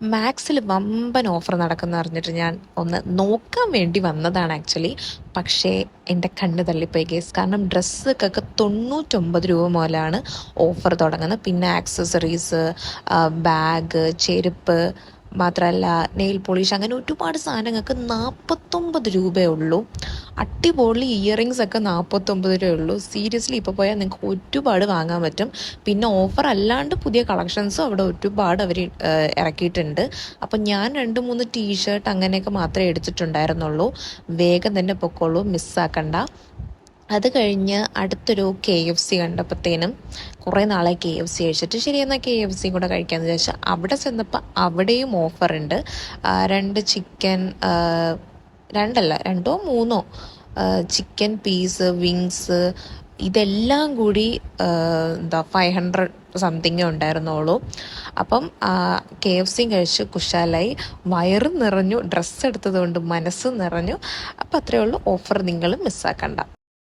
മാക്സിൽ വമ്പൻ ഓഫർ നടക്കുന്ന അറിഞ്ഞിട്ട് ഞാൻ ഒന്ന് നോക്കാൻ വേണ്ടി വന്നതാണ് ആക്ച്വലി. പക്ഷേ എൻ്റെ കണ്ണ് തള്ളിപ്പോയി കേസ്. കാരണം ഡ്രസ്സൊക്കെ 99 രൂപ മുതലാണ് ഓഫർ തുടങ്ങുന്നത്. പിന്നെ ആക്സസറീസ്, ബാഗ്, ചെരുപ്പ്, മാത്രമല്ല നെയിൽ പോളിഷ്, അങ്ങനെ ഒരുപാട് സാധനങ്ങൾക്ക് 49 രൂപയേ ഉള്ളൂ. അടിപൊളി ഇയറിങ്സ് ഒക്കെ 49 രൂപയേ ഉള്ളൂ. സീരിയസ്ലി ഇപ്പോൾ പോയാൽ നിങ്ങൾക്ക് ഒരുപാട് വാങ്ങാൻ പറ്റും. പിന്നെ ഓഫർ അല്ലാണ്ട് പുതിയ കളക്ഷൻസും അവിടെ ഒരുപാട് അവർ ഇറക്കിയിട്ടുണ്ട്. അപ്പം ഞാൻ 2-3 ടീഷർട്ട് അങ്ങനെയൊക്കെ മാത്രമേ എടുത്തിട്ടുണ്ടായിരുന്നുള്ളൂ. വേഗം തന്നെ പൊക്കോളൂ, മിസ്സാക്കണ്ട. അത് കഴിഞ്ഞ് അടുത്തൊരു KFC കണ്ടപ്പോഴത്തേനും കുറേ നാളെ KFC കഴിച്ചിട്ട്, ശരി എന്നാൽ KFC കൂടെ കഴിക്കാമെന്ന് വിചാരിച്ചാൽ അവിടെ ചെന്നപ്പോൾ അവിടെയും ഓഫറുണ്ട്. 2 ചിക്കൻ, രണ്ടല്ല 2-3 ചിക്കൻ പീസ്, വിങ്സ്, ഇതെല്ലാം കൂടി എന്താ 500 സംതിങ്ങേ ഉണ്ടായിരുന്നുള്ളൂ. അപ്പം KFCയും കഴിച്ച് കുശാലായി, വയറും നിറഞ്ഞു, ഡ്രസ്സ് എടുത്തത് കൊണ്ട് മനസ്സ് നിറഞ്ഞു. അപ്പം അത്രയേ ഉള്ളൂ. ഓഫർ നിങ്ങൾ മിസ്സാക്കണ്ട.